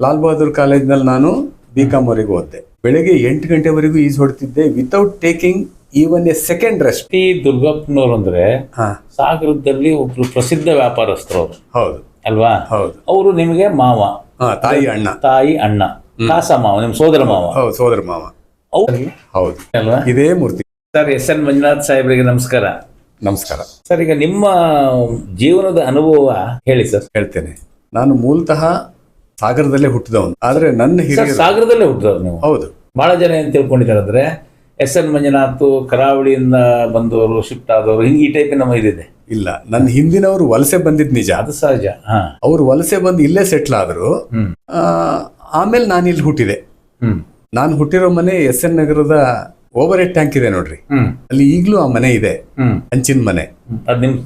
ಲಾಲ್ ಬಹದ್ದೂರ್ ಕಾಲೇಜ್ನಲ್ಲಿ ನಾನು BCom ವರೆಗೂ ಓದಿದೆ. ಬೆಳಗ್ಗೆ 8 ಗಂಟೆವರೆಗೂ ಈಜು ಹೊಡ್ತಿದ್ದೆ without taking even a second rest. T ದುರ್ಗಪ್ಪನವ್ರು ಅಂದ್ರೆ ಸಾಗರದಲ್ಲಿ ಒಬ್ರು ಪ್ರಸಿದ್ಧ ವ್ಯಾಪಾರಸ್ಥರು ಅವರು. ಹೌದು ಅಲ್ವಾ? ಹೌದು. ಅವರು ನಿಮಗೆ ಮಾವ, ತಾಯಿ ಅಣ್ಣ, ಕಾಸ ಮಾವ, ನಿಮ್ ಸೋದರ ಮಾವ. ಸೋದರ ಮಾವ. ಹೌದು ಅಲ್ವಾ? ಇದೇ ಮೂರ್ತಿ. ಸರ್, SN ಮಂಜುನಾಥ್ ಸಾಹೇಬ್ರಿಗೆ ನಮಸ್ಕಾರ. ನಮಸ್ಕಾರ ಸರ್. ಈಗ ನಿಮ್ಮ ಜೀವನದ ಅನುಭವ ಹೇಳಿ ಸರ್. ಹೇಳ್ತೇನೆ. ನಾನು ಮೂಲತಃ ಸಾಗರದಲ್ಲೇ ಹುಟ್ಟಿದವನು. ಆದ್ರೆ ನನ್ನ ಹಿರಿಯರು ಸಾಗರದಲ್ಲೇ ಹುಟ್ಟಿದವ್ರು ನೀವು? ಹೌದು. ಬಹಳ ಜನ ಏನ್ ತಿಳ್ಕೊಂಡಿದ್ದಾರೆ ಅಂದ್ರೆ SN ಮಂಜುನಾಥ್ ಕರಾವಳಿಯಿಂದ ಬಂದವರು, ಶಿಫ್ಟ್ ಆದವರು, ಹಿಂಗೆ ಈ ಟೈಪ್ ನಮ್ಮ ಇದಿದೆ. ಇಲ್ಲ, ನನ್ನ ಹಿಂದಿನವರು ವಲಸೆ ಬಂದಿದ್ ನಿಜ, ಅದು ಸಹಜ. ಅವ್ರು ವಲಸೆ ಬಂದು ಇಲ್ಲೇ ಸೆಟ್ಲ್ ಆದ್ರು. ಆಮೇಲೆ ನಾನು ಇಲ್ಲಿ ಹುಟ್ಟಿದೆ. ನಾನು ಹುಟ್ಟಿರೋ ಮನೆ SN ನಗರದ ಓವರ್ ಹೆಡ್ ಟ್ಯಾಂಕ್ ಇದೆ ನೋಡ್ರಿ, ಅಲ್ಲಿ ಈಗಲೂ ಆ ಮನೆ ಇದೆ, ಹಂಚಿನ ಮನೆ.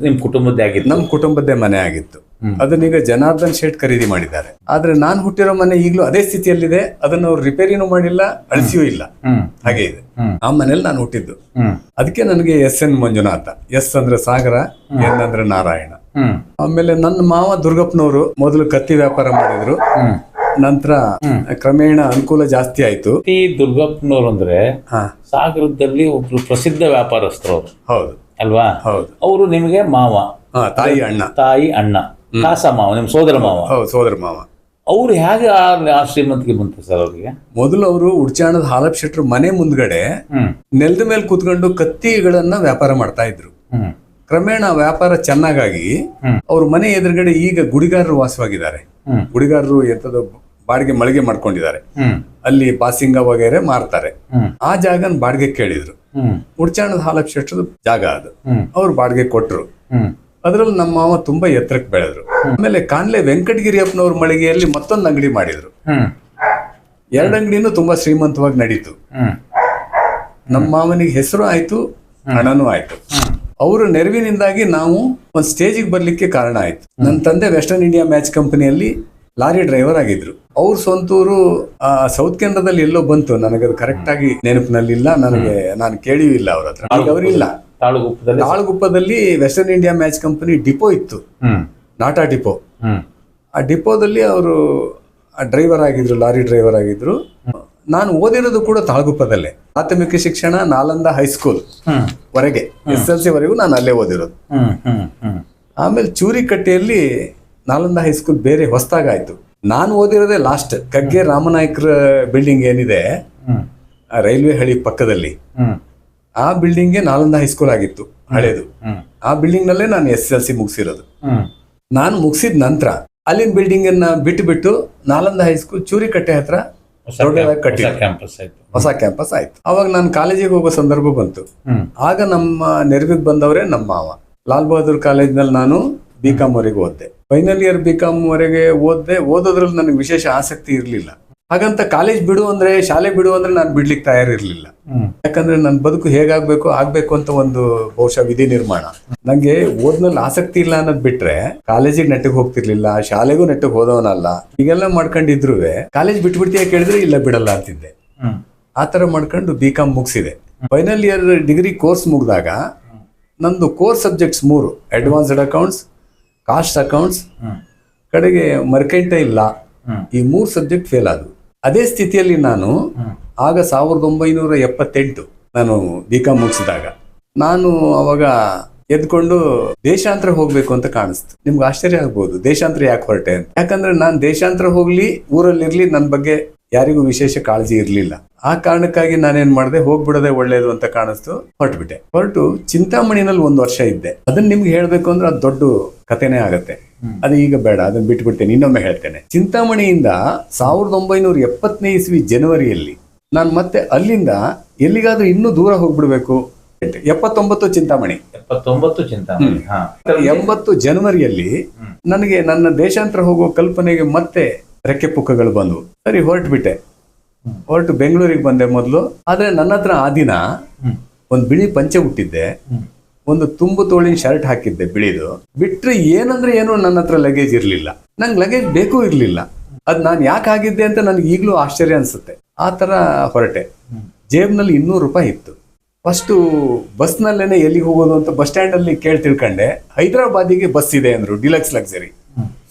ನಿಮ್ ಕುಟುಂಬದ್ದೇ ಆಗಿತ್ತು? ನಮ್ ಕುಟುಂಬದ್ದೇ ಮನೆ ಆಗಿತ್ತು. ಅದನ್ನೀಗ ಜನಾರ್ದನ್ ಶೇಟ್ ಖರೀದಿ ಮಾಡಿದ್ದಾರೆ. ಆದ್ರೆ ನಾನು ಹುಟ್ಟಿರೋ ಮನೆ ಈಗಲೂ ಅದೇ ಸ್ಥಿತಿಯಲ್ಲಿದೆ. ಅದನ್ನ ಅವ್ರು ರಿಪೇರಿನೂ ಮಾಡಿಲ್ಲ, ಅಳಿಸಿಯೂ ಇಲ್ಲ, ಹಾಗೆ ಇದೆ. ಆ ಮನೇಲಿ ನಾನು ಹುಟ್ಟಿದ್ದು. ಅದಕ್ಕೆ ನನಗೆ SN ಮಂಜುನಾಥ. ಎಸ್ ಅಂದ್ರೆ ಸಾಗರ, N ಅಂದ್ರೆ ನಾರಾಯಣ. ಆಮೇಲೆ ನನ್ನ ಮಾವ ದುರ್ಗಪ್ಪನವರು ಮೊದಲು ಕತ್ತಿ ವ್ಯಾಪಾರ ಮಾಡಿದ್ರು. ನಂತರ ಕ್ರಮೇಣ ಅನುಕೂಲ ಜಾಸ್ತಿ ಆಯ್ತು. ಟಿ ದುರ್ಗಪ್ಪನವ್ರು ಅಂದ್ರೆ ಸಾಗರದಲ್ಲಿ ಒಬ್ರು ಪ್ರಸಿದ್ಧ ವ್ಯಾಪಾರಸ್ಥರು ಅವರು. ಹೌದು ಅಲ್ವಾ? ಹೌದು. ಅವರು ನಿಮಗೆ ಮಾವ, ತಾಯಿ ಅಣ್ಣ, ಕಾಸ ಮಾವ, ನಿಮ್ ಸೋದರ ಮಾವ. ಸೋದರ ಮಾವ. ಅವ್ರು ಹೇಗೆ ಆ ಶ್ರೀಮಂತಿಗೆ ಬಂತು ಸರ್ ಅವ್ರಿಗೆ? ಮೊದಲು ಅವರು ಉಡ್ಚಾಣದ ಹಾಲಪ್ ಶೆಟ್ರು ಮನೆ ಮುಂದ್ಗಡೆ ನೆಲದ ಮೇಲೆ ಕೂತ್ಕೊಂಡು ಕತ್ತಿಗಳನ್ನ ವ್ಯಾಪಾರ ಮಾಡ್ತಾ ಇದ್ರು. ಕ್ರಮೇಣ ವ್ಯಾಪಾರ ಚೆನ್ನಾಗಾಗಿ ಅವ್ರ ಮನೆ ಎದುರುಗಡೆ ಈಗ ಗುಡಿಗಾರರು ವಾಸವಾಗಿದ್ದಾರೆ. ಗುಡಿಗಾರರು ಎಂತದೋ ಬಾಡಿಗೆ ಮಳಿಗೆ ಮಾಡ್ಕೊಂಡಿದ್ದಾರೆ. ಅಲ್ಲಿ ಬಾಸಿಂಗ ವಗೇರೆ ಮಾರ್ತಾರೆ. ಆ ಜಾಗನ ಬಾಡಿಗೆ ಕೇಳಿದ್ರು. ಉಡ್ಚಾಣದ ಹಾಲಪ್ ಶೆಟ್ರು ಜಾಗ ಅದು. ಅವ್ರು ಬಾಡಿಗೆ ಕೊಟ್ರು. ಅದ್ರಲ್ಲಿ ನಮ್ಮ ಮಾವ ತುಂಬಾ ಎತ್ತರಕ್ಕೆ ಬೆಳೆದ್ರು. ಆಮೇಲೆ ಕಾನ್ಲೆ ವೆಂಕಟಗಿರಿ ಅಪ್ಪನವ್ರ ಮಳಿಗೆಯಲ್ಲಿ ಮತ್ತೊಂದು ಅಂಗಡಿ ಮಾಡಿದ್ರು. 2 ಅಂಗಡಿನೂ ತುಂಬಾ ಶ್ರೀಮಂತವಾಗಿ ನಡೀತು. ನಮ್ಮ ಮಾವನಿಗೆ ಹೆಸರು ಆಯ್ತು, ಹಣನೂ ಆಯ್ತು. ಅವರ ನೆರವಿನಿಂದಾಗಿ ನಾವು ಒಂದು ಸ್ಟೇಜಿಗೆ ಬರ್ಲಿಕ್ಕೆ ಕಾರಣ ಆಯ್ತು. ನನ್ನ ತಂದೆ ವೆಸ್ಟರ್ನ್ ಇಂಡಿಯಾ ಮ್ಯಾಚ್ ಕಂಪನಿಯಲ್ಲಿ ಲಾರಿ ಡ್ರೈವರ್ ಆಗಿದ್ರು. ಅವ್ರ ಸ್ವಂತೂರು ಸೌತ್ ಕೆನರಾದಲ್ಲಿ ಎಲ್ಲೋ ಬಂತು, ನನಗದು ಕರೆಕ್ಟ್ ಆಗಿ ನೆನಪಿನಲ್ಲಿಲ್ಲ. ನಾನು ಕೇಳಿಯೂ ಇಲ್ಲ ಅವ್ರ ಹತ್ರ. ಈಗ ಅವರಿಲ್ಲ. ತಾಳಗುಪ್ಪದಲ್ಲಿ Western India Match Company depot ಇತ್ತು, ನಾಟಾ ಡಿಪೋ. ಆ ಡಿಪೋದಲ್ಲಿ ಅವರು ಡ್ರೈವರ್ ಆಗಿದ್ರು, ಲಾರಿ ಡ್ರೈವರ್ ಆಗಿದ್ರು. ನಾನು ಓದಿರೋದು ಕೂಡ ತಾಳಗುಪ್ಪದಲ್ಲೇ. ಪ್ರಾಥಮಿಕ ಶಿಕ್ಷಣ ನಾಲಂದ ಹೈಸ್ಕೂಲ್ ವರೆಗೆ, SLC ವರೆಗೂ ನಾನು ಅಲ್ಲೇ ಓದಿರೋದು. ಆಮೇಲೆ ಚೂರಿಕಟ್ಟೆಯಲ್ಲಿ ನಾಲಂದ ಹೈಸ್ಕೂಲ್ ಬೇರೆ ಹೊಸದಾಗಾಯ್ತು. ನಾನು ಓದಿರೋದೇ ಲಾಸ್ಟ್ ಕಗ್ಗೆ ರಾಮನಾಯ್ಕರ ಬಿಲ್ಡಿಂಗ್ ಏನಿದೆ ರೈಲ್ವೆ ಹಳಿ ಪಕ್ಕದಲ್ಲಿ, ಆ ಬಿಲ್ಡಿಂಗ್ಗೆ ನಾಲಂದ ಹೈಸ್ಕೂಲ್ ಆಗಿತ್ತು, ಹಳೇದು. ಆ ಬಿಲ್ಡಿಂಗ್ ನಲ್ಲೇ ನಾನು SLC ಮುಗಿಸಿರೋದು. ನಾನು ಮುಗಿಸಿದ ನಂತರ ಅಲ್ಲಿನ ಬಿಲ್ಡಿಂಗ್ ಅನ್ನ ಬಿಟ್ಟು ನಾಲಂದ ಹೈಸ್ಕೂಲ್ ಚೂರಿಕಟ್ಟೆ ಹತ್ರ ಹೊಸ ಕ್ಯಾಂಪಸ್ ಆಯ್ತು. ಅವಾಗ ನಾನು ಕಾಲೇಜಿಗೆ ಹೋಗೋ ಸಂದರ್ಭ ಬಂತು. ಆಗ ನಮ್ಮ ನೆರವಿಗೆ ಬಂದವರೇ ನಮ್ಮ ಮಾವ. ಲಾಲ್ ಬಹದ್ದೂರ್ ಕಾಲೇಜ್ನಲ್ಲಿ ನಾನು BCom ವರೆಗೂ ಓದಿದೆ. ಫೈನಲ್ ಇಯರ್ BCom ವರೆಗೆ ಓದೋದ್ರಲ್ಲಿ ನನಗೆ ವಿಶೇಷ ಆಸಕ್ತಿ ಇರಲಿಲ್ಲ. ಹಾಗಂತ ಕಾಲೇಜ್ ಬಿಡು ಅಂದ್ರೆ, ಶಾಲೆ ಬಿಡು ಅಂದ್ರೆ ನಾನು ಬಿಡ್ಲಿಕ್ಕೆ ತಯಾರಿರ್ಲಿಲ್ಲ. ಯಾಕಂದ್ರೆ ನನ್ನ ಬದುಕು ಆಗ್ಬೇಕು ಅಂತ ಒಂದು ಬಹುಶಃ ವಿಧಿ ನಿರ್ಮಾಣ. ನಂಗೆ ಓದ್ನಲ್ಲಿ ಆಸಕ್ತಿ ಇಲ್ಲ ಅನ್ನೋದ್ ಬಿಟ್ರೆ ಕಾಲೇಜಿಗೆ ನೆಟ್ಟಿಗೆ ಹೋಗ್ತಿರ್ಲಿಲ್ಲ, ಶಾಲೆಗೂ ನೆಟ್ಟಿಗೆ ಹೋದವನಲ್ಲ. ಈಗೆಲ್ಲ ಮಾಡ್ಕೊಂಡಿದ್ರು ಕಾಲೇಜ್ ಬಿಟ್ಬಿಡ್ತೀಯ ಕೇಳಿದ್ರೆ ಇಲ್ಲ ಬಿಡಲ್ಲ ಅಂತಿದ್ದೆ. ಆತರ ಮಾಡ್ಕೊಂಡು BCom ಮುಗಿಸಿದೆ. ಫೈನಲ್ ಇಯರ್ ಡಿಗ್ರಿ ಕೋರ್ಸ್ ಮುಗಿದಾಗ ನಂದು core subjects 3: advanced accounts, cost accounts, ಕಡೆಗೆ ಮರ್ಕೆಂಟೈಲ್ ಲಾ. ಈ 3 ಸಬ್ಜೆಕ್ಟ್ ಫೇಲ್ ಆದವು. ಅದೇ ಸ್ಥಿತಿಯಲ್ಲಿ ನಾನು ಆಗ 1978 ನಾನು BCom ಮುಗಿಸಿದಾಗ ನಾನು ಅವಾಗ ಎದ್ಕೊಂಡು ದೇಶಾಂತರ ಹೋಗ್ಬೇಕು ಅಂತ ಕಾಣಿಸ್ತು. ನಿಮ್ಗೆ ಆಶ್ಚರ್ಯ ಆಗ್ಬೋದು, ದೇಶಾಂತರ ಯಾಕೆ ಹೊರಟೆ ಅಂತ. ಯಾಕಂದ್ರೆ ನಾನು ದೇಶಾಂತರ ಹೋಗ್ಲಿ, ಊರಲ್ಲಿರ್ಲಿ, ನನ್ನ ಬಗ್ಗೆ ಯಾರಿಗೂ ವಿಶೇಷ ಕಾಳಜಿ ಇರ್ಲಿಲ್ಲ. ಆ ಕಾರಣಕ್ಕಾಗಿ ನಾನೇನ್ ಮಾಡಿದೆ, ಹೋಗ್ಬಿಡೋದೇ ಒಳ್ಳೇದು ಅಂತ ಕಾಣಿಸ್ತು, ಹೊರಟು ಚಿಂತಾಮಣಿನಲ್ಲಿ 1 ವರ್ಷ ಇದ್ದೆ. ಅದನ್ನ ನಿಮ್ಗೆ ಹೇಳ್ಬೇಕು ಅಂದ್ರೆ ಅದು ದೊಡ್ಡ ಕಥೆನೇ ಆಗತ್ತೆ. ಅದು ಈಗ ಬೇಡ, ಅದನ್ನ ಬಿಟ್ಬಿಡ್ತೇನೆ, ಇನ್ನೊಮ್ಮೆ ಹೇಳ್ತೇನೆ. ಚಿಂತಾಮಣಿಯಿಂದ 1970ನೇ ಇಸ್ವಿ ಜನವರಿಯಲ್ಲಿ ನಾನು ಮತ್ತೆ ಅಲ್ಲಿಂದ ಎಲ್ಲಿಗಾದ್ರೂ ಇನ್ನೂ ದೂರ ಹೋಗ್ಬಿಡ್ಬೇಕು. 79 ಚಿಂತಾಮಣಿ, 80 ಜನವರಿಯಲ್ಲಿ ನನಗೆ ನನ್ನ ದೇಶಾಂತರ ಹೋಗೋ ಕಲ್ಪನೆಗೆ ಮತ್ತೆ ರೆಕ್ಕೆ ಪುಕ್ಕಗಳು ಬಂದವು. ಸರಿ, ಹೊರಟು ಬೆಂಗಳೂರಿಗೆ ಬಂದೆ ಮೊದಲು. ಆದ್ರೆ ನನ್ನ ಹತ್ರ ಆ ದಿನ ಒಂದು ಬಿಳಿ ಪಂಚೆ ಹುಟ್ಟಿದ್ದೆ, ಒಂದು ತುಂಬು ತೋಳಿನ ಶರ್ಟ್ ಹಾಕಿದ್ದೆ ಬಿಳಿದು. ಬಿಟ್ರೆ ಏನಂದ್ರೆ ಏನು ನನ್ನ ಹತ್ರ ಲಗೇಜ್ ಇರ್ಲಿಲ್ಲ. ನಂಗೆ ಲಗೇಜ್ ಬೇಕು ಇರ್ಲಿಲ್ಲ. ಅದ್ ನಾನು ಯಾಕೆ ಆಗಿದ್ದೆ ಅಂತ ನನಗೆ ಈಗಲೂ ಆಶ್ಚರ್ಯ ಅನ್ಸುತ್ತೆ. ಆ ತರ ಹೊರಟೆ. ಜೇಬ್ನಲ್ಲಿ 200 ರೂಪಾಯಿ ಇತ್ತು. ಫಸ್ಟು ಬಸ್ನಲ್ಲೇನೆ ಎಲ್ಲಿಗೆ ಹೋಗೋದು ಅಂತ ಬಸ್ ಸ್ಟ್ಯಾಂಡ್ ಅಲ್ಲಿ ತಿಳ್ಕೊಂಡೆ. ಹೈದರಾಬಾದಿಗೆ ಬಸ್ ಇದೆ ಅಂದ್ರು, deluxe luxury.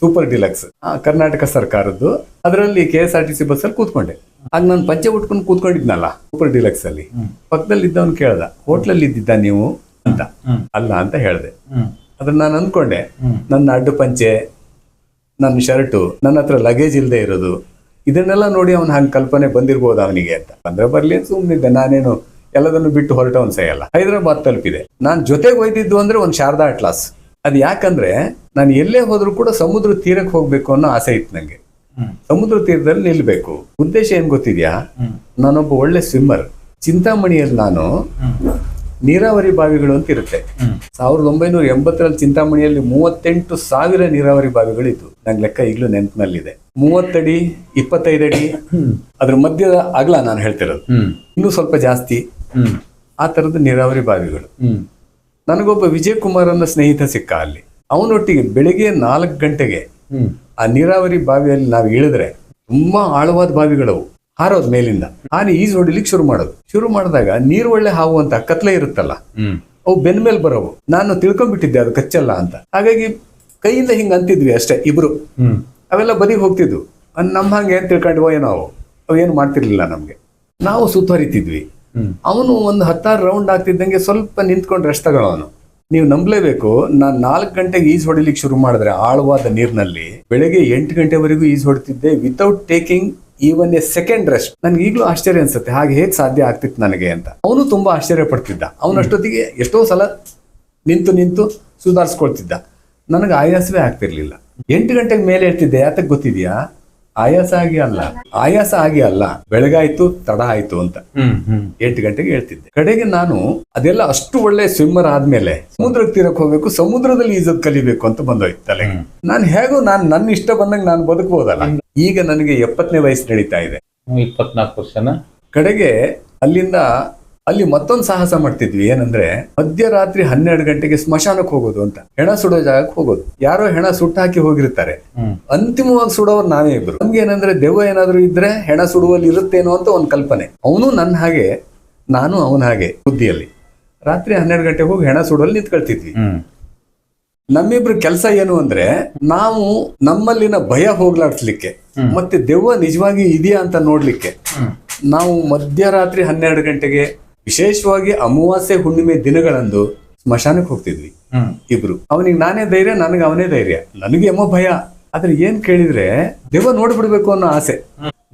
Super deluxe Karnataka ಸರ್ಕಾರದ್ದು. ಅದರಲ್ಲಿ KSRTC ಬಸ್ಸಲ್ಲಿ ಕೂತ್ಕೊಂಡೆ. ಆಗ ನಾನು ಪಂಚೆ ಉಟ್ಕೊಂಡು ಕೂತ್ಕೊಂಡಿದ್ನಲ್ಲ ಸೂಪರ್ ಡಿಲಕ್ಸ್ ಅಲ್ಲಿ. ಪಕ್ಕದಲ್ಲಿ ಇದ್ದವನು ಕೇಳ್ದ, ಹೋಟ್ಲಲ್ಲಿ ಇದ್ದಿದ್ದ ನೀವು ಅಂತ. ಅಲ್ಲ ಅಂತ ಹೇಳ್ದೆ. ಅದ್ರ ನಾನು ಅಂದ್ಕೊಂಡೆ, ನನ್ನ ಅಡ್ಡು ಪಂಚೆ, ನನ್ನ ಶರ್ಟು, ನನ್ನ ಹತ್ರ ಲಗೇಜ್ ಇಲ್ಲದೆ ಇರೋದು, ಇದನ್ನೆಲ್ಲ ನೋಡಿ ಅವನು ಹಂಗೆ ಕಲ್ಪನೆ ಬಂದಿರ್ಬೋದು ಅವನಿಗೆ ಅಂತ. ಬಂದ್ರೆ ಬರ್ಲಿ ಅಂತ ಸುಮ್ಮನಿದ್ದೆ. ನಾನೇನು ಎಲ್ಲದನ್ನು ಬಿಟ್ಟು ಹೊರಟವನ್ ಸೈಯಲ್ಲ. ಹೈದರಾಬಾದ್ ತಲುಪಿದೆ. ನಾನು ಜೊತೆಗೆ ಒಯ್ದಿದ್ದು ಅಂದ್ರೆ ಒಂದು ಶಾರದಾ ಅಟ್ಲಾಸ್. ಅದು ಯಾಕಂದ್ರೆ ನಾನು ಎಲ್ಲೇ ಹೋದ್ರು ಕೂಡ ಸಮುದ್ರ ತೀರಕ್ಕೆ ಹೋಗ್ಬೇಕು ಅನ್ನೋ ಆಸೆ ಇತ್ತು ನಂಗೆ. ಸಮುದ್ರ ತೀರದಲ್ಲಿ ನಿಲ್ಬೇಕು. ಉದ್ದೇಶ ಏನ್ ಗೊತ್ತಿದ್ಯಾ? ನಾನೊಬ್ಬ ಒಳ್ಳೆ ಸ್ವಿಮ್ಮರ್. ಚಿಂತಾಮಣಿಯಲ್ಲಿ ನಾನು ನೀರಾವರಿ ಬಾವಿಗಳು ಅಂತ ಇರುತ್ತೆ. 1980ರಲ್ಲಿ ಚಿಂತಾಮಣಿಯಲ್ಲಿ 38,000 ನೀರಾವರಿ ಬಾವಿಗಳಿತ್ತು. ನಂಗೆ ಲೆಕ್ಕ ಈಗಲೂ ನೆನಪಿನಲ್ಲಿದೆ. 30 ಅಡಿ 25 ಅಡಿ ಅದ್ರ ಮಧ್ಯದ ಅಗಲ ನಾನು ಹೇಳ್ತಿರೋದು. ಇನ್ನೂ ಸ್ವಲ್ಪ ಜಾಸ್ತಿ ಆ ತರದ ನೀರಾವರಿ ಬಾವಿಗಳು. ನನಗೊಬ್ಬ ವಿಜಯ್ ಕುಮಾರ್ ಅನ್ನೋ ಸ್ನೇಹಿತ ಸಿಕ್ಕ ಅಲ್ಲಿ. ಅವನೊಟ್ಟಿಗೆ ಬೆಳಿಗ್ಗೆ 4 ಗಂಟೆಗೆ ಆ ನೀರಾವರಿ ಬಾವಿಯಲ್ಲಿ ನಾವು ಇಳಿದ್ರೆ ತುಂಬಾ ಆಳವಾದ ಬಾವಿಗಳವು. ಹಾರೋದ್ ಮೇಲಿಂದ ಹಾನಿ ಈಜು ಹೊಡಿಲಿಕ್ಕೆ ಶುರು ಮಾಡಿದಾಗ ನೀರು ಒಳ್ಳೆ ಹಾವು ಅಂತ ಕತ್ಲೆ ಇರುತ್ತಲ್ಲ, ಅವು ಬೆನ್ ಮೇಲೆ ಬರೋವು. ನಾನು ತಿಳ್ಕೊಂಡ್ಬಿಟ್ಟಿದ್ದೆ ಅದು ಕಚ್ಚಲ್ಲ ಅಂತ. ಹಾಗಾಗಿ ಕೈಯಿಂದ ಹಿಂಗ ಅಂತಿದ್ವಿ ಅಷ್ಟೇ ಇಬ್ರು. ಅವೆಲ್ಲ ಬದಿಗೆ ಹೋಗ್ತಿದ್ವು. ನಮ್ಮ ಹಂಗೆ ಏನ್ ತಿಳ್ಕೊಂಡ್ವೋ ಏನೋ ಅವು ಏನು ಮಾಡ್ತಿರ್ಲಿಲ್ಲ ನಮ್ಗೆ. ನಾವು ಸುತ್ತುವರಿತಿದ್ವಿ. ಅವನು ಒಂದು 10 ರೌಂಡ್ ಆಗ್ತಿದ್ದಂಗೆ ಸ್ವಲ್ಪ ನಿಂತ್ಕೊಂಡು ರೆಸ್ಟ್ ತಗೊಳ್ಳೋನು. ನೀವು ನಂಬಲೇಬೇಕು, ನಾನು 4 ಗಂಟೆಗೆ ಈಜು ಹೊಡಿಲಿಕ್ಕೆ ಶುರು ಮಾಡಿದ್ರೆ ಆಳವಾದ ನೀರಿನಲ್ಲಿ ಬೆಳಗ್ಗೆ 8 ಗಂಟೆವರೆಗೂ ಈಜು ಹೊಡಿತಿದ್ದೆ without taking even a second rest. ನನ್ಗೆ ಈಗಲೂ ಆಶ್ಚರ್ಯ ಅನ್ಸುತ್ತೆ, ಹಾಗೆ ಹೇಗೆ ಸಾಧ್ಯ ಆಗ್ತಿತ್ತು ನನಗೆ ಅಂತ. ಅವನು ತುಂಬಾ ಆಶ್ಚರ್ಯ ಪಡ್ತಿದ್ದ. ಅವನಷ್ಟೊತ್ತಿಗೆ ಎಷ್ಟೋ ಸಲ ನಿಂತು ಸುಧಾರಿಸ್ಕೊಳ್ತಿದ್ದ. ನನಗೆ ಆಯಾಸವೇ ಆಗ್ತಿರ್ಲಿಲ್ಲ. 8 ಗಂಟೆಗೆ ಮೇಲೆ ಹೇಳ್ತಿದ್ದೆ. ಯಾತಕ್ಕೆ ಗೊತ್ತಿದ್ಯಾ? ಆಯಾಸ ಆಗಿ ಅಲ್ಲ, ಬೆಳಗಾಯ್ತು ತಡ ಆಯ್ತು ಅಂತ 8 ಗಂಟೆಗೆ ಹೇಳ್ತಿದ್ದೆ. ಕಡೆಗೆ ನಾನು ಅದೆಲ್ಲ ಅಷ್ಟು ಒಳ್ಳೆ ಸ್ವಿಮ್ಮರ್ ಆದ್ಮೇಲೆ ಸಮುದ್ರಕ್ಕೆ ತೀರಕ್ಕೆ ಹೋಗ್ಬೇಕು, ಸಮುದ್ರದಲ್ಲಿ ಈಜೋದ್ ಕಲಿಬೇಕು ಅಂತ ಬಂದೋಯ್ತು ತಲೆಗೆ. ನಾನು ಹೇಗೋ ನನ್ನ ಇಷ್ಟ ಬಂದಂಗೆ ನಾನು ಬದುಕಬಹುದಲ್ಲ. ಈಗ ನನಗೆ 70ನೇ ವಯಸ್ಸು ನಡೀತಾ ಇದೆ. 24 ವರ್ಷನ. ಕಡೆಗೆ ಅಲ್ಲಿ ಮತ್ತೊಂದು ಸಾಹಸ ಮಾಡ್ತಿದ್ವಿ. ಏನಂದ್ರೆ ಮಧ್ಯರಾತ್ರಿ 12 ಗಂಟೆಗೆ ಸ್ಮಶಾನಕ್ಕೆ ಹೋಗೋದು ಅಂತ. ಹೆಣ ಸುಡೋ ಜಾಗಕ್ಕೆ ಹೋಗೋದು. ಯಾರೋ ಹೆಣ ಸುಟ್ಟು ಹಾಕಿ ಹೋಗಿರ್ತಾರೆ. ಅಂತಿಮವಾಗಿ ಸುಡೋರು ನಾವೇ ಇಬ್ರು. ನಮ್ಗೆ ಏನಂದ್ರೆ ದೆವ್ವ ಏನಾದ್ರು ಇದ್ರೆ ಹೆಣ ಸುಡುವಲ್ಲಿ ಇರುತ್ತೇನೋ ಅಂತ ಒಂದು ಕಲ್ಪನೆ. ಅವನು ನನ್ನ ಹಾಗೆ, ನಾನು ಅವನ ಹಾಗೆ ಬುದ್ಧಿಯಲ್ಲಿ. ರಾತ್ರಿ 12 ಗಂಟೆಗೆ ಹೋಗಿ ಹೆಣ ಸುಡೋಲ್ಲಿ ನಿಂತ್ಕೊಳ್ತಿದ್ವಿ. ನಮ್ಮಿಬ್ರು ಕೆಲಸ ಏನು ಅಂದ್ರೆ, ನಾವು ನಮ್ಮಲ್ಲಿನ ಭಯ ಹೋಗ್ಲಾಡ್ಸ್ಲಿಕ್ಕೆ ಮತ್ತೆ ದೆವ್ವ ನಿಜವಾಗಿ ಇದೆಯಾ ಅಂತ ನೋಡ್ಲಿಕ್ಕೆ ನಾವು ಮಧ್ಯರಾತ್ರಿ 12 ಗಂಟೆಗೆ, ವಿಶೇಷವಾಗಿ ಅಮಾವಾಸ್ಯೆ ಹುಣ್ಣಿಮೆ ದಿನಗಳಂದು ಸ್ಮಶಾನಕ್ಕೆ ಹೋಗ್ತಿದ್ವಿ ಇಬ್ರು. ಅವನಿಗೆ ನಾನೇ ಧೈರ್ಯ, ನನಗೆ ಅವನೇ ಧೈರ್ಯ. ನನಗೆ ಏನೋ ಭಯ, ಆದ್ರೆ ಏನ್ ಕೇಳಿದ್ರೆ ದೆವ್ವ ನೋಡ್ಬಿಡ್ಬೇಕು ಅನ್ನೋ ಆಸೆ.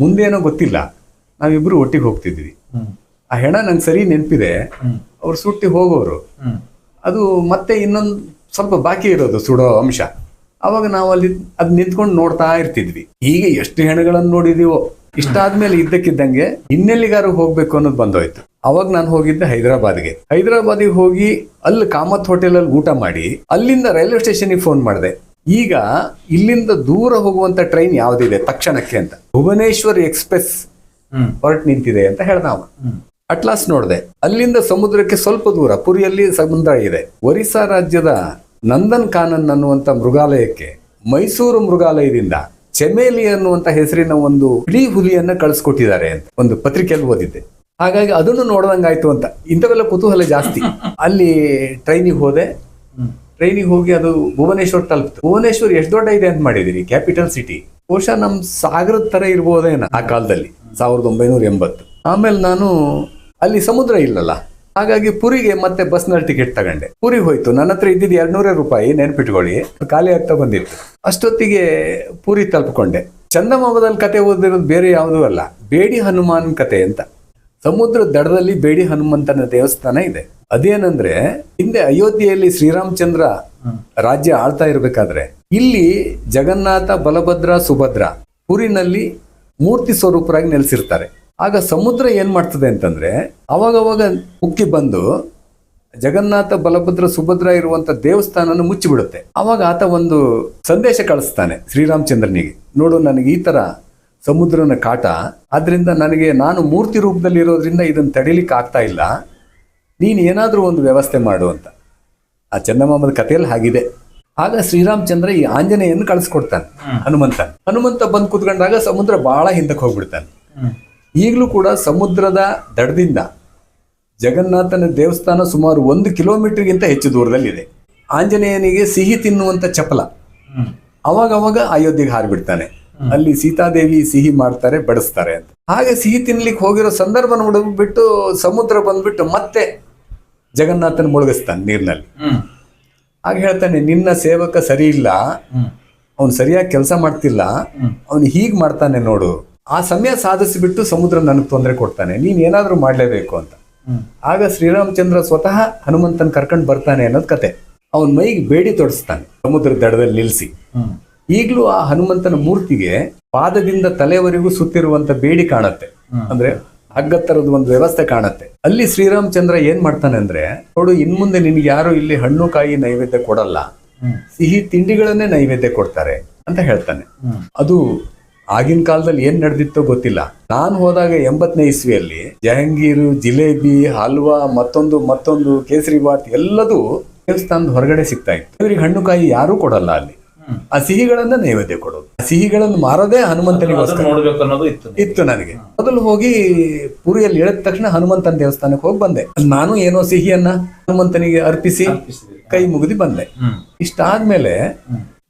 ಮುಂದೇನೋ ಗೊತ್ತಿಲ್ಲ, ನಾವಿಬ್ರು ಒಟ್ಟಿಗೆ ಹೋಗ್ತಿದ್ವಿ. ಆ ಹೆಣ ನಂಗೆ ಸರಿ ನೆನಪಿದೆ. ಅವ್ರು ಸುಟ್ಟಿ ಹೋಗೋರು, ಅದು ಮತ್ತೆ ಇನ್ನೊಂದು ಸ್ವಲ್ಪ ಬಾಕಿ ಇರೋದು ಸುಡೋ ಅಂಶ. ಅವಾಗ ನಾವು ಅಲ್ಲಿ ಅದ್ ನಿಂತ್ಕೊಂಡು ನೋಡ್ತಾ ಇರ್ತಿದ್ವಿ. ಹೀಗೆ ಎಷ್ಟು ಹೆಣಗಳನ್ನು ನೋಡಿದೀವೋ. ಇಷ್ಟಾದ್ಮೇಲೆ ಇದ್ದಕ್ಕಿದ್ದಂಗೆ ಇನ್ನೆಲ್ಲಿಗಾರು ಹೋಗ್ಬೇಕು ಅನ್ನೋದು ಬಂದೋಯ್ತು. ಅವಾಗ ನಾನು ಹೋಗಿದ್ದೆ ಹೈದರಾಬಾದಿಗೆ ಹೋಗಿ ಅಲ್ಲಿ ಕಾಮತ್ ಹೋಟೆಲ್ ಅಲ್ಲಿ ಊಟ ಮಾಡಿ ಅಲ್ಲಿಂದ ರೈಲ್ವೆ ಸ್ಟೇಷನ್ಗೆ ಫೋನ್ ಮಾಡಿದೆ. ಈಗ ಇಲ್ಲಿಂದ ದೂರ ಹೋಗುವಂತ ಟ್ರೈನ್ ಯಾವ್ದಿದೆ ತಕ್ಷಣಕ್ಕೆ ಅಂತ. ಭುವನೇಶ್ವರ್ ಎಕ್ಸ್ಪ್ರೆಸ್ ಹೊರಟು ನಿಂತಿದೆ ಅಂತ ಹೇಳ್ದ ಅವ. ಅಟ್ಲಾಸ್ ನೋಡಿದೆ. ಅಲ್ಲಿಂದ ಸಮುದ್ರಕ್ಕೆ ಸ್ವಲ್ಪ ದೂರ ಪುರಿಯಲ್ಲಿ ಸಮುದ್ರ ಇದೆ. ಒರಿಸ್ಸಾ ರಾಜ್ಯದ ನಂದನ್ ಕಾನನ್ ಅನ್ನುವಂತ ಮೃಗಾಲಯಕ್ಕೆ ಮೈಸೂರು ಮೃಗಾಲಯದಿಂದ ಚೆಮೇಲಿ ಅನ್ನುವಂತ ಹೆಸರಿನ ಒಂದು ಬಿಳಿ ಹುಲಿಯನ್ನ ಕಳಿಸ್ಕೊಟ್ಟಿದ್ದಾರೆ ಅಂತ ಒಂದು ಪತ್ರಿಕೆಯಲ್ಲಿ ಓದಿದ್ದೆ. ಹಾಗಾಗಿ ಅದನ್ನು ನೋಡ್ದಂಗಾಯ್ತು ಅಂತ. ಇಂಥವೆಲ್ಲ ಕುತೂಹಲ ಜಾಸ್ತಿ. ಅಲ್ಲಿ ಟ್ರೈನಿಗೆ ಹೋಗಿ ಅದು ಭುವನೇಶ್ವರ್ ತಲುಪ್ತು. ಭುವನೇಶ್ವರ್ ಎಷ್ಟು ದೊಡ್ಡ ಇದೆ ಅಂತ ಮಾಡಿದಿರಿ, ಕ್ಯಾಪಿಟಲ್ ಸಿಟಿ. ಬಹುಶಃ ನಮ್ ಸಾಗರದ ತರ ಇರ್ಬೋದೇನ ಆ ಕಾಲದಲ್ಲಿ, 1980. ಆಮೇಲೆ ನಾನು ಅಲ್ಲಿ ಸಮುದ್ರ ಇಲ್ಲಲ್ಲ, ಹಾಗಾಗಿ ಪುರಿಗೆ ಮತ್ತೆ ಬಸ್ನಲ್ಲಿ ಟಿಕೆಟ್ ತಗೊಂಡೆ. ಪುರಿಗೆ ಹೋಯ್ತು. ನನ್ನ ಹತ್ರ ಇದ್ದಿದ್ದು 200 ರೂಪಾಯಿ, ನೆನ್ಪಿಟ್ಕೊಳ್ಳಿ, ಖಾಲಿ ಆಗ್ತಾ ಬಂದಿತ್ತು. ಅಷ್ಟೊತ್ತಿಗೆ ಪುರಿ ತಲುಪ್ಕೊಂಡೆ. ಚಂದಮಾಮದಲ್ಲಿ ಕತೆ ಓದಿರೋದು ಬೇರೆ ಯಾವುದೂ ಅಲ್ಲ, ಬೇಡಿ ಹನುಮಾನ್ ಕತೆ ಅಂತ. ಸಮುದ್ರ ದಡದಲ್ಲಿ ಬೇಡಿ ಹನುಮಂತನ ದೇವಸ್ಥಾನ ಇದೆ. ಅದೇನಂದ್ರೆ, ಹಿಂದೆ ಅಯೋಧ್ಯೆಯಲ್ಲಿ ಶ್ರೀರಾಮಚಂದ್ರ ರಾಜ್ಯ ಆಳ್ತಾ ಇರ್ಬೇಕಾದ್ರೆ ಇಲ್ಲಿ ಜಗನ್ನಾಥ, ಬಲಭದ್ರ, ಸುಭದ್ರ ಪುರಿನಲ್ಲಿ ಮೂರ್ತಿ ಸ್ವರೂಪರಾಗಿ ನೆಲೆಸಿರ್ತಾರೆ. ಆಗ ಸಮುದ್ರ ಏನ್ ಮಾಡ್ತದೆ ಅಂತಂದ್ರೆ, ಅವಾಗವಾಗ ಉಕ್ಕಿ ಬಂದು ಜಗನ್ನಾಥ, ಬಲಭದ್ರ, ಸುಭದ್ರ ಇರುವಂತ ದೇವಸ್ಥಾನನ ಮುಚ್ಚಿಬಿಡುತ್ತೆ. ಅವಾಗ ಆತ ಒಂದು ಸಂದೇಶ ಕಳಿಸ್ತಾನೆ ಶ್ರೀರಾಮಚಂದ್ರನಿಗೆ, ನೋಡು ನನಗೆ ಈ ತರ ಸಮುದ್ರನ ಕಾಟ, ಆದ್ರಿಂದ ನಾನು ಮೂರ್ತಿ ರೂಪದಲ್ಲಿ ಇರೋದ್ರಿಂದ ಇದನ್ನ ತಡಿಲಿಕ್ಕೆ ಆಗ್ತಾ ಇಲ್ಲ, ನೀನು ಏನಾದ್ರೂ ಒಂದು ವ್ಯವಸ್ಥೆ ಮಾಡು ಅಂತ. ಆ ಚಂದಮಾಮದ ಕಥೆಯಲ್ಲಿ ಹಾಗಿದೆ. ಆಗ ಶ್ರೀರಾಮಚಂದ್ರ ಈ ಆಂಜನೇಯನ್ನು ಕಳಿಸ್ಕೊಡ್ತಾನೆ ಹನುಮಂತ ಬಂದು ಕೂತ್ಕೊಂಡಾಗ ಸಮುದ್ರ ಬಹಳ ಹಿಂದಕ್ಕೆ ಹೋಗ್ಬಿಡ್ತಾನೆ. ಈಗಲೂ ಕೂಡ ಸಮುದ್ರದ ದಡದಿಂದ ಜಗನ್ನಾಥನ ದೇವಸ್ಥಾನ ಸುಮಾರು 1 ಕಿಲೋಮೀಟರ್ಗಿಂತ ಹೆಚ್ಚು ದೂರದಲ್ಲಿದೆ. ಆಂಜನೇಯನಿಗೆ ಸಿಹಿ ತಿನ್ನುವಂತ ಚಪಲ ಅವಾಗ ಅಯೋಧ್ಯೆಗೆ ಹಾರಿಬಿಡ್ತಾನೆ. ಅಲ್ಲಿ ಸೀತಾದೇವಿ ಸಿಹಿ ಮಾಡ್ತಾರೆ, ಬಡಿಸ್ತಾರೆ ಅಂತ. ಹಾಗೆ ಸಿಹಿ ತಿನ್ಲಿಕ್ಕೆ ಹೋಗಿರೋ ಸಂದರ್ಭ ನೋಡ್ಬಿಟ್ಟು ಸಮುದ್ರ ಬಂದ್ಬಿಟ್ಟು ಮತ್ತೆ ಜಗನ್ನಾಥನ ಮುಳುಗಿಸ್ತಾನೆ ನೀರಿನಲ್ಲಿ. ಆಗ ಹೇಳ್ತಾನೆ, ನಿನ್ನ ಸೇವಕ ಸರಿ ಇಲ್ಲ, ಅವನು ಸರಿಯಾಗಿ ಕೆಲಸ ಮಾಡ್ತಿಲ್ಲ, ಅವನು ಹೀಗ್ ಮಾಡ್ತಾನೆ ನೋಡು. ಆ ಸಮಯ ಸಾಧಿಸಿಬಿಟ್ಟು ಸಮುದ್ರ ನನಗೆ ತೊಂದರೆ ಕೊಡ್ತಾನೆ, ನೀನ್ ಏನಾದ್ರೂ ಮಾಡ್ಲೇಬೇಕು ಅಂತ. ಆಗ ಶ್ರೀರಾಮಚಂದ್ರ ಸ್ವತಃ ಹನುಮಂತನ್ ಕರ್ಕೊಂಡು ಬರ್ತಾನೆ ಅನ್ನೋದ್ ಕತೆ. ಅವನ್ ಮೈಗೆ ಬೇಡಿ ತೊಡಸ್ತಾನೆ ಸಮುದ್ರ ದಡದಲ್ಲಿ ನಿಲ್ಸಿ. ಈಗಲೂ ಆ ಹನುಮಂತನ ಮೂರ್ತಿಗೆ ಪಾದದಿಂದ ತಲೆವರೆಗೂ ಸುತ್ತಿರುವಂತ ಬೇಡಿ ಕಾಣತ್ತೆ, ಅಂದ್ರೆ ಹಗ್ಗ ತರದ ಒಂದು ವ್ಯವಸ್ಥೆ ಕಾಣತ್ತೆ. ಅಲ್ಲಿ ಶ್ರೀರಾಮಚಂದ್ರ ಏನ್ ಮಾಡ್ತಾನೆ ಅಂದ್ರೆ, ನೋಡು ಇನ್ಮುಂದೆ ನಿನ್ಗೆ ಯಾರು ಇಲ್ಲಿ ಹಣ್ಣು ಕಾಯಿ ನೈವೇದ್ಯ ಕೊಡಲ್ಲ, ಸಿಹಿ ತಿಂಡಿಗಳನ್ನೇ ನೈವೇದ್ಯ ಕೊಡ್ತಾರೆ ಅಂತ ಹೇಳ್ತಾನೆ. ಅದು ಆಗಿನ ಕಾಲದಲ್ಲಿ ಏನ್ ನಡೆದಿತ್ತೋ ಗೊತ್ತಿಲ್ಲ. ನಾನು ಹೋದಾಗ 80ನೇ ಇಸ್ವಿಯಲ್ಲಿ ಜಹಂಗೀರು, ಜಿಲೇಬಿ, ಹಲ್ವಾ, ಮತ್ತೊಂದು ಕೇಸರಿ ಬಾತ್ ಎಲ್ಲದೂ ದೇವಸ್ಥಾನದ ಹೊರಗಡೆ ಸಿಗ್ತಾ ಇತ್ತು. ಇವ್ರಿಗೆ ಹಣ್ಣು ಕಾಯಿ ಯಾರೂ ಕೊಡಲ್ಲ ಅಲ್ಲಿ. ಆ ಸಿಹಿಗಳನ್ನ ನೈವೇದ್ಯ ಕೊಡೋದು, ಆ ಸಿಹಿಗಳನ್ನು ಮಾರೋದೇ ಹನುಮಂತನಿಗೋಸ್ಕರ ಇತ್ತು ನನಗೆ. ಮೊದಲು ಹೋಗಿ ಪುರಿಯಲ್ಲಿ ಇಳಿದ ತಕ್ಷಣ ಹನುಮಂತನ ದೇವಸ್ಥಾನಕ್ಕೆ ಹೋಗಿ ಬಂದೆ. ನಾನು ಏನೋ ಸಿಹಿಯನ್ನ ಹನುಮಂತನಿಗೆ ಅರ್ಪಿಸಿ ಕೈ ಮುಗಿದು ಬಂದೆ. ಇಷ್ಟಾದ್ಮೇಲೆ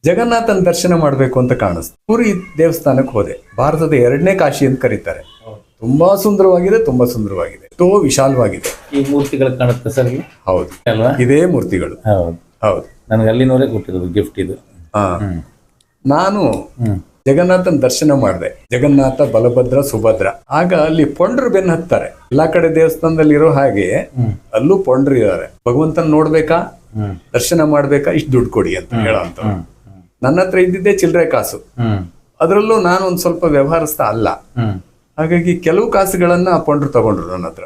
ಜಗನ್ನಾಥನ ದರ್ಶನ ಮಾಡ್ಬೇಕು ಅಂತ ಕಾಣಿಸ್ತು. ಪುರಿ ದೇವಸ್ಥಾನಕ್ಕೆ ಹೋದೆ. ಭಾರತದ 2ನೇ ಕಾಶಿ ಅಂತ ಕರೀತಾರೆ. ತುಂಬಾ ಸುಂದರವಾಗಿದೆ, ತುಂಬಾ ಸುಂದರವಾಗಿದೆ, ಎಷ್ಟೋ ವಿಶಾಲವಾಗಿದೆ. ಈ ಮೂರ್ತಿಗಳು ಕಾಣುತ್ತೆ ಸರ್? ಹೌದು, ಅಲ್ವಾ? ಇದೇ ಮೂರ್ತಿಗಳು. ಹೌದು, ನನಗೆ ಅಲ್ಲಿನವರೇ ಕೊಟ್ಟಿರೋದು ಗಿಫ್ಟ್ ಇದು. ನಾನು ಜಗನ್ನಾಥನ ದರ್ಶನ ಮಾಡಿದೆ. ಜಗನ್ನಾಥ, ಬಲಭದ್ರ, ಸುಭದ್ರ. ಆಗ ಅಲ್ಲಿ ಪೊಂಡ್ರು ಬೆನ್ನು ಹತ್ತಾರೆ. ಎಲ್ಲಾ ಕಡೆ ದೇವಸ್ಥಾನದಲ್ಲಿ ಇರೋ ಹಾಗೆ ಅಲ್ಲೂ ಪೊಂಡ್ರು ಇದ್ದಾರೆ. ಭಗವಂತನ ನೋಡ್ಬೇಕಾ, ದರ್ಶನ ಮಾಡ್ಬೇಕಾ, ಇಷ್ಟು ದುಡ್ಡು ಕೊಡಿ ಅಂತ ಹೇಳೋಂತ. ನನ್ನ ಹತ್ರ ಇದ್ದಿದ್ದೇ ಚಿಲ್ಲರೆ ಕಾಸು. ಅದರಲ್ಲೂ ನಾನು ಒಂದ್ ಸ್ವಲ್ಪ ವ್ಯವಹಾರಸ್ಥ ಅಲ್ಲ. ಹಾಗಾಗಿ ಕೆಲವು ಕಾಸುಗಳನ್ನ ಆ ಪೊಂಡ್ರು ತಗೊಂಡ್ರು ನನ್ನ ಹತ್ರ.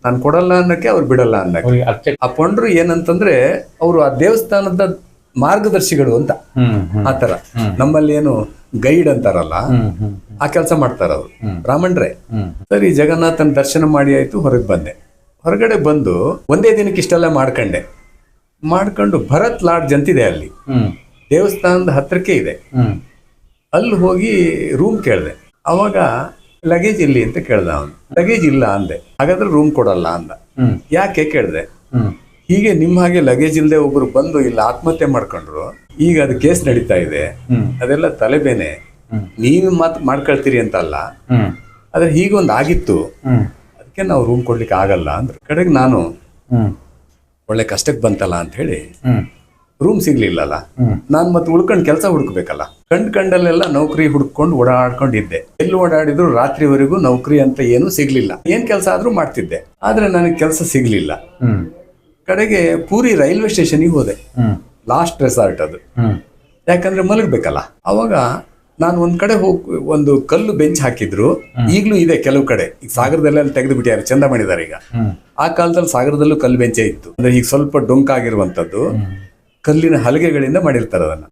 ನಾನು ಕೊಡಲ್ಲ ಅನ್ನಕ್ಕೆ, ಅವ್ರು ಬಿಡಲ್ಲ ಅನ್ನಕ್ಕೆ. ಆ ಪೊಂಡ್ರು ಏನಂತಂದ್ರೆ, ಅವರು ಆ ದೇವಸ್ಥಾನದ ಮಾರ್ಗದರ್ಶಿಗಳು ಅಂತ. ಆತರ ನಮ್ಮಲ್ಲಿ ಏನು ಗೈಡ್ ಅಂತಾರಲ್ಲ, ಆ ಕೆಲಸ ಮಾಡ್ತಾರ ಅವರು, ಬ್ರಾಹ್ಮಣರೇ. ಸರಿ, ಜಗನ್ನಾಥನ ದರ್ಶನ ಮಾಡಿ ಆಯ್ತು, ಹೊರಗೆ ಬಂದೆ. ಹೊರಗಡೆ ಬಂದು ಒಂದೇ ದಿನಕ್ಕೆ ಇಷ್ಟೆಲ್ಲ ಮಾಡ್ಕೊಂಡು ಭರತ್ ಲಾಡ್ಜ್ ಅಂತಿದೆ ಅಲ್ಲಿ, ದೇವಸ್ಥಾನದ ಹತ್ರಕ್ಕೆ ಇದೆ. ಅಲ್ಲಿ ಹೋಗಿ ರೂಮ್ ಕೇಳಿದೆ. ಅವಾಗ ಲಗೇಜ್ ಇಲ್ಲಿ ಅಂತ ಕೇಳ್ದ ಅವನು. ಲಗೇಜ್ ಇಲ್ಲ ಅಂದೆ. ಹಾಗಾದ್ರೆ ರೂಮ್ ಕೊಡಲ್ಲ ಅಂದ. ಯಾಕೆ ಕೇಳಿದೆ. ಹೀಗೆ ನಿಮ್ಮ ಹಾಗೆ ಲಗೇಜ್ ಇಲ್ಲದೆ ಒಬ್ರು ಬಂದು ಇಲ್ಲಿ ಆತ್ಮಹತ್ಯೆ ಮಾಡ್ಕೊಂಡ್ರು, ಈಗ ಅದು ಕೇಸ್ ನಡೀತಾ ಇದೆ, ಅದೆಲ್ಲ ತಲೆಬೇನೆ, ನೀವು ಮಾಡ್ಕೊಳ್ತೀರಿ ಅಂತ ಅಲ್ಲ, ಆದ್ರೆ ಹೀಗೊಂದು ಆಗಿತ್ತು, ಅದಕ್ಕೆ ನಾವು ರೂಮ್ ಕೊಡ್ಲಿಕ್ಕೆ ಆಗಲ್ಲ ಅಂದ್ರೆ. ಕಡೆಗೆ ನಾನು ಒಳ್ಳೆ ಕಷ್ಟಕ್ಕೆ ಬಂತಲ್ಲ ಅಂತ ಹೇಳಿ ರೂಮ್ ಸಿಗ್ಲಿಲ್ಲಲ್ಲ, ನಾನ್ ಮತ್ತೆ ಉಳ್ಕೊಂಡು ಕೆಲಸ ಹುಡುಕ್ಬೇಕಲ್ಲ. ಕಂಡಲ್ಲೆಲ್ಲ ನೌಕರಿ ಹುಡ್ಕೊಂಡು ಓಡಾಡ್ಕೊಂಡಿದ್ದೆ. ಎಲ್ಲಿ ಓಡಾಡಿದ್ರು ರಾತ್ರಿವರೆಗೂ ನೌಕರಿ ಅಂತ ಏನು ಸಿಗ್ಲಿಲ್ಲ. ಏನ್ ಕೆಲಸ ಆದ್ರೂ ಮಾಡ್ತಿದ್ದೆ, ಆದ್ರೆ ನನಗೆ ಕೆಲಸ ಸಿಗ್ಲಿಲ್ಲ. ಕಡೆಗೆ ಪೂರಿ ರೈಲ್ವೆ ಸ್ಟೇಷನ್ಗೆ ಹೋದೆ. ಲಾಸ್ಟ್ ರೆಸಾರ್ಟ್ ಅದು, ಯಾಕಂದ್ರೆ ಮಲಗಬೇಕಲ್ಲ. ಅವಾಗ ನಾನು ಒಂದ್ ಕಡೆ ಹೋಗಿ ಒಂದು ಕಲ್ಲು ಬೆಂಚ್ ಹಾಕಿದ್ರು. ಈಗ್ಲೂ ಇದೆ ಕೆಲವು ಕಡೆ. ಈಗ ಸಾಗರದಲ್ಲೆಲ್ಲ ತೆಗೆದು ಬಿಟ್ಟಿದ್ದಾರೆ, ಚಂದ ಮಾಡಿದ್ದಾರೆ ಈಗ. ಆ ಕಾಲದಲ್ಲಿ ಸಾಗರದಲ್ಲೂ ಕಲ್ಲು ಬೆಂಚೇ ಇತ್ತು. ಅಂದ್ರೆ ಈಗ ಸ್ವಲ್ಪ ಡೊಂಕಾಗಿರುವಂತದ್ದು ಕಲ್ಲಿನ ಹಲಗೆಗಳಿಂದ ಮಾಡಿರ್ತಾರೆ ಅದನ್ನ.